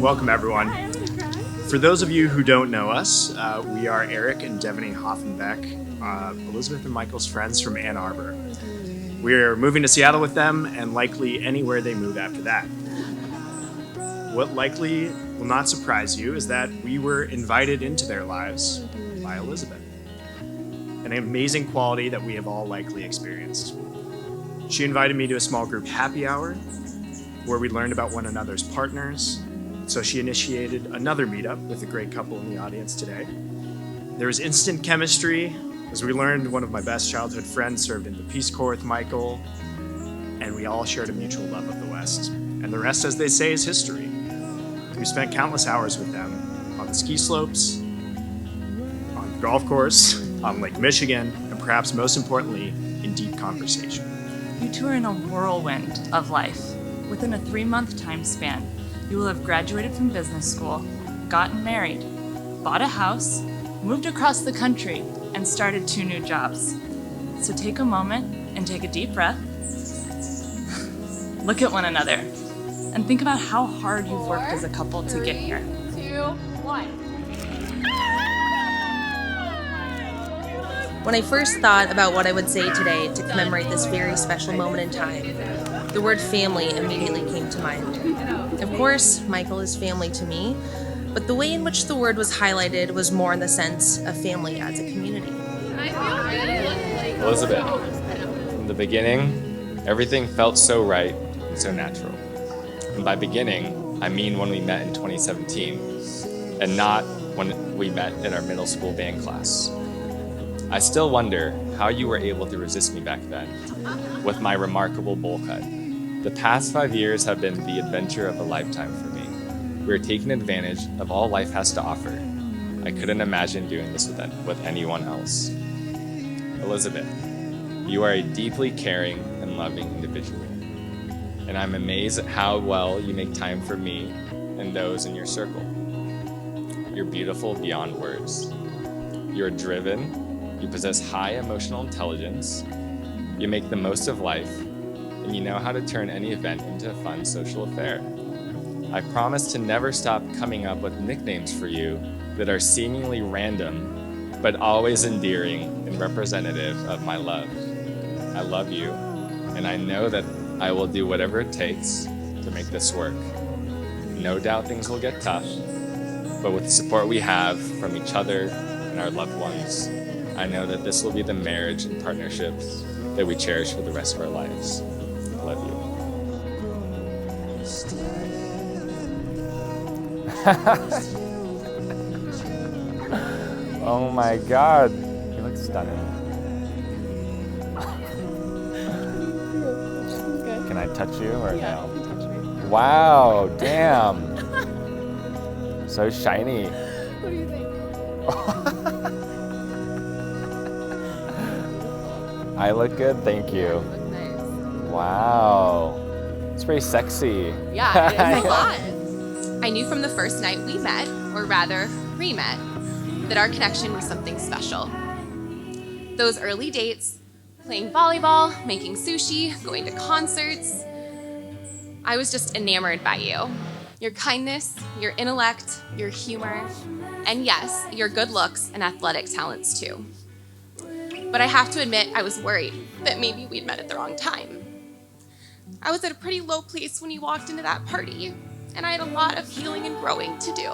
Welcome, everyone. For those of you who don't know us, we are Eric and Devaney Hoffenbeck, Elizabeth and Michael's friends from Ann Arbor. We're moving to Seattle with them and likely anywhere they move after that. What likely will not surprise you is that we were invited into their lives by Elizabeth, an amazing quality that we have all likely experienced. She invited me to a small group happy hour where we learned about one another's partners. So she initiated another meetup with a great couple in the audience today. There was instant chemistry as we learned one of my best childhood friends served in the Peace Corps with Michael, and we all shared a mutual love of the West. And the rest, as they say, is history. We spent countless hours with them on the ski slopes, on the golf course, on Lake Michigan, and perhaps most importantly, in deep conversation. You two are in a whirlwind of life. Within a 3-month time span, you will have graduated from business school, gotten married, bought a house, moved across the country, and started 2 new jobs. So take a moment and take a deep breath. Look at one another and think about how hard you've worked as a couple to get here. 2, 1. When I first thought about what I would say today to commemorate this very special moment in time, the word family immediately came to mind. Of course, Michael is family to me, but the way in which the word was highlighted was more in the sense of family as a community. Elizabeth, from the beginning, everything felt so right and so natural. And by beginning, I mean when we met in 2017, and not when we met in our middle school band class. I still wonder how you were able to resist me back then with my remarkable bowl cut. The past 5 years have been the adventure of a lifetime for me. We are taking advantage of all life has to offer. I couldn't imagine doing this with anyone else. Elizabeth, you are a deeply caring and loving individual. And I'm amazed at how well you make time for me and those in your circle. You're beautiful beyond words. You're driven, you possess high emotional intelligence, you make the most of life, and you know how to turn any event into a fun social affair. I promise to never stop coming up with nicknames for you that are seemingly random, but always endearing and representative of my love. I love you, and I know that I will do whatever it takes to make this work. No doubt things will get tough, but with the support we have from each other and our loved ones, I know that this will be the marriage and partnership that we cherish for the rest of our lives. I love you. Oh my God, you look stunning. Can I touch you or no? Touch me. Wow, damn. So shiny. What do you think? I look good, thank you. You look nice. Wow. It's pretty sexy. Yeah, it is a lot. I knew from the first night we met, or rather, re-met, that our connection was something special. Those early dates, playing volleyball, making sushi, going to concerts, I was just enamored by you. Your kindness, your intellect, your humor, and yes, your good looks and athletic talents too. But I have to admit, I was worried that maybe we'd met at the wrong time. I was at a pretty low place when you walked into that party, and I had a lot of healing and growing to do.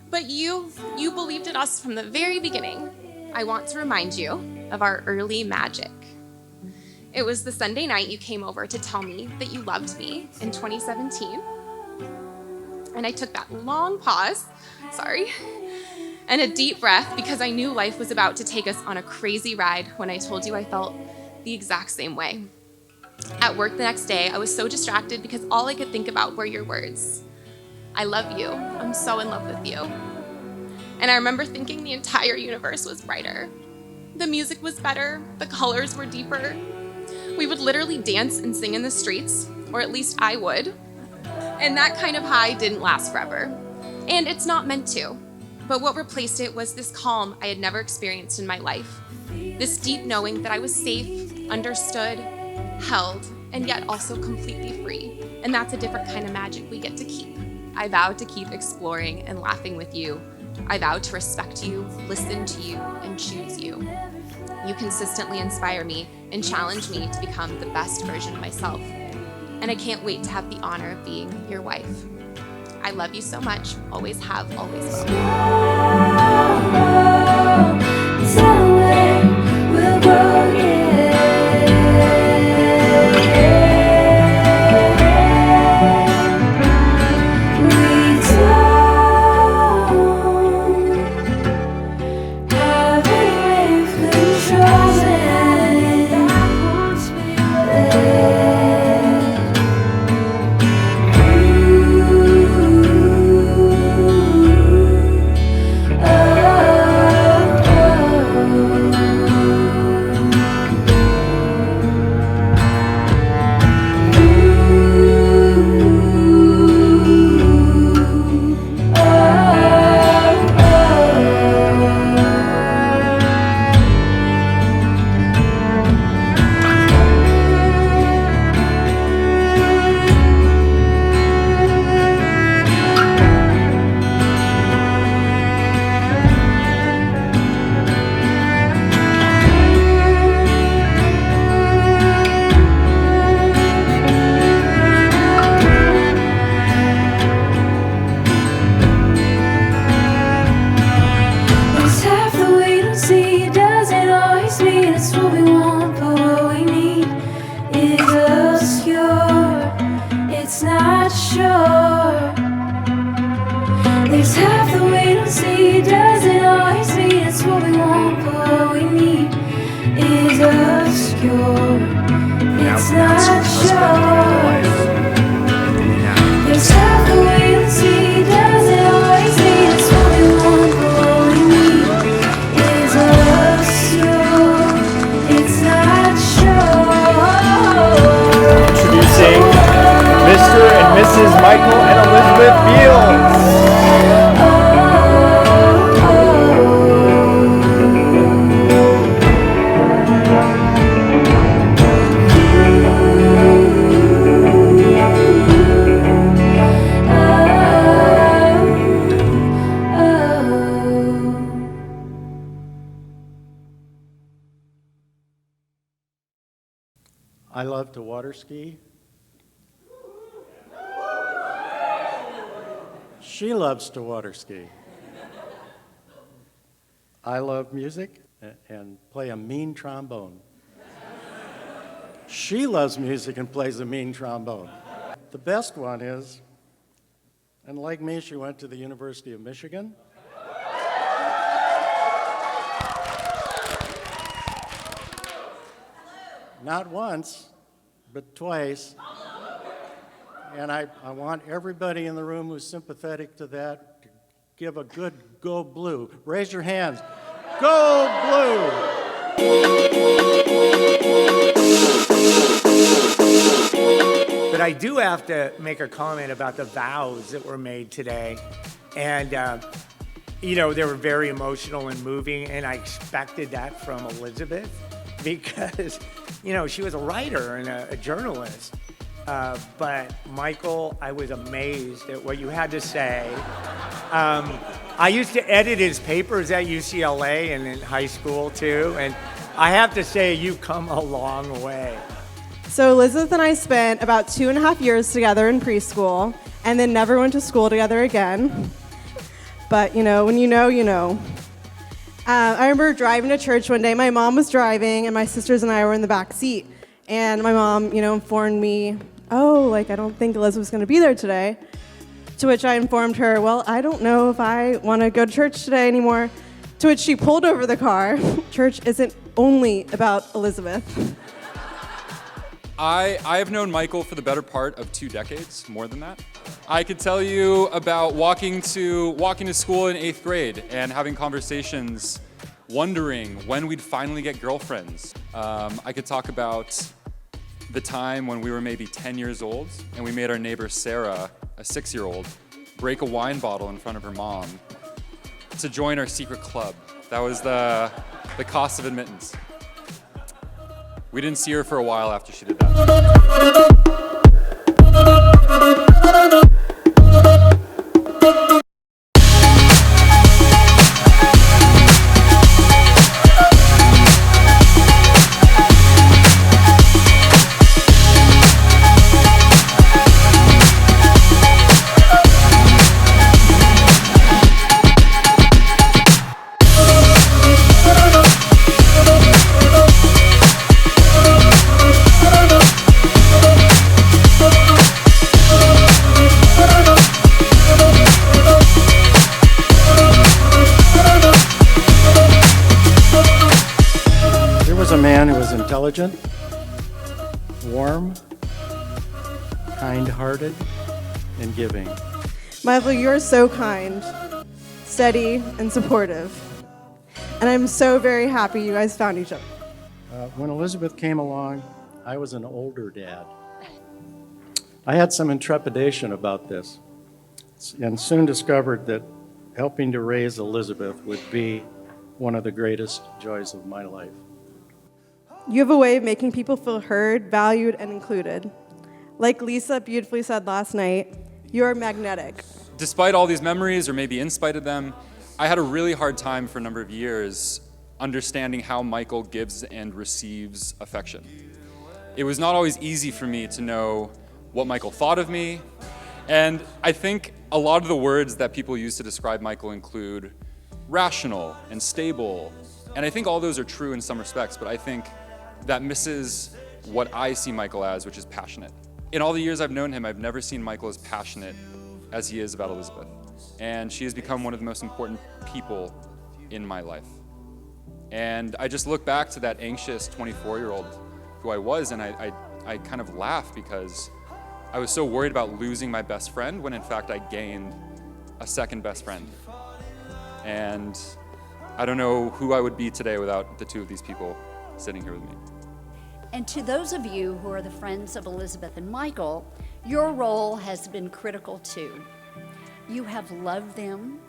But you believed in us from the very beginning. I want to remind you of our early magic. It was the Sunday night you came over to tell me that you loved me in 2017. And I took that long pause, and a deep breath because I knew life was about to take us on a crazy ride when I told you I felt the exact same way. At work the next day, I was so distracted because all I could think about were your words. I love you. I'm so in love with you. And I remember thinking the entire universe was brighter. The music was better. The colors were deeper. We would literally dance and sing in the streets, or at least I would. And that kind of high didn't last forever. And it's not meant to. But what replaced it was this calm I had never experienced in my life. This deep knowing that I was safe, understood, held, and yet also completely free. And that's a different kind of magic we get to keep. I vow to keep exploring and laughing with you. I vow to respect you, listen to you, and choose you. You consistently inspire me and challenge me to become the best version of myself. And I can't wait to have the honor of being your wife. I love you so much. Always have, always will. There's half the we don't see, doesn't always mean it's what we want, but what we need is obscure. It's not sure. There's half the we don't see, doesn't always mean it's what we want, but what we need is obscure. It's not sure. Introducing Mr. and Mrs. Michael and Elizabeth Fields. I love to water ski. She loves to water ski. I love music and play a mean trombone. She loves music and plays a mean trombone. The best one is, and like me, she went to the University of Michigan. Not once, but twice. And I want everybody in the room who's sympathetic to that to give a good go blue. Raise your hands. Go blue! But I do have to make a comment about the vows that were made today. And, you know, they were very emotional and moving, and I expected that from Elizabeth because, you know, she was a writer and a journalist. But Michael, I was amazed at what you had to say. I used to edit his papers at UCLA and in high school too, and I have to say you've come a long way. So Elizabeth and I spent about 2.5 years together in preschool and then never went to school together again. But you know, when you know, you know. I remember driving to church one day. My mom was driving and my sisters and I were in the back seat. And my mom, you know, informed me, oh, like, I don't think Elizabeth's going to be there today. To which I informed her, well, I don't know if I want to go to church today anymore. To which she pulled over the car. Church isn't only about Elizabeth. I have known Michael for the better part of 2 decades, more than that. I could tell you about walking to school in 8th grade and having conversations, wondering when we'd finally get girlfriends. I could talk about the time when we were maybe 10 years old and we made our neighbor Sarah, a 6-year-old, break a wine bottle in front of her mom to join our secret club. That was the cost of admittance. We didn't see her for a while after she did that. intelligent, warm, kind-hearted, and giving. Michael, you're so kind, steady, and supportive. And I'm so very happy you guys found each other. When Elizabeth came along, I was an older dad. I had some intrepidation about this and soon discovered that helping to raise Elizabeth would be one of the greatest joys of my life. You have a way of making people feel heard, valued, and included. Like Lisa beautifully said last night, you are magnetic. Despite all these memories, or maybe in spite of them, I had a really hard time for a number of years understanding how Michael gives and receives affection. It was not always easy for me to know what Michael thought of me, and I think a lot of the words that people use to describe Michael include rational and stable, and I think all those are true in some respects, but I think that misses what I see Michael as, which is passionate. In all the years I've known him, I've never seen Michael as passionate as he is about Elizabeth, and she has become one of the most important people in my life. And I just look back to that anxious 24-year-old who I was, and I kind of laugh because I was so worried about losing my best friend when in fact I gained a second best friend. And I don't know who I would be today without the two of these people sitting here with me. And to those of you who are the friends of Elizabeth and Michael, your role has been critical too. You have loved them,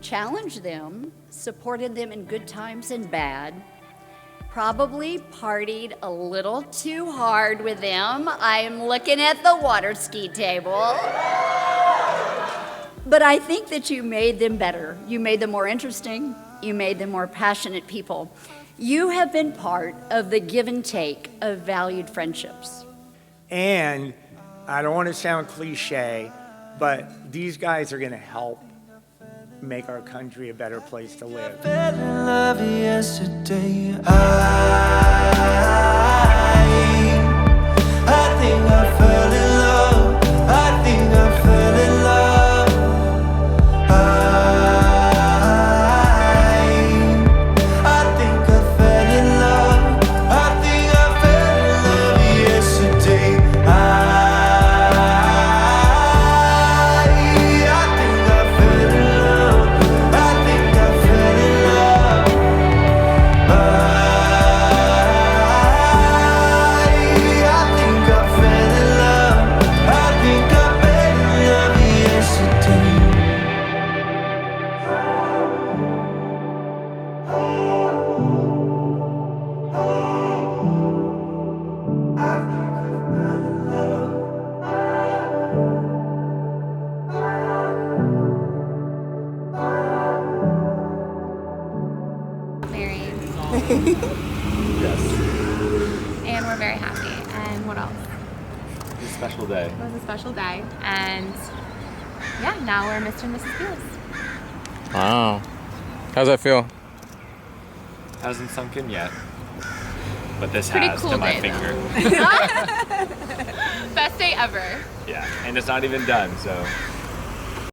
challenged them, supported them in good times and bad, probably partied a little too hard with them. I am looking at the water ski table. But I think that you made them better. You made them more interesting. You made them more passionate people. You have been part of the give and take of valued friendships. And I don't want to sound cliche, but these guys are going to help make our country a better place to live. I fell in love yesterday. I think I fell in love. I think I fell in love. I think I fell in love. I think I fell in love yesterday. And we're very happy. And what else? It's a special day. It was a special day. And yeah, now we're Mr. and Mrs. Beals. Wow. How's that feel? Hasn't sunk in yet. But this Pretty has cool to my day, finger. Best day ever. Yeah, and it's not even done, so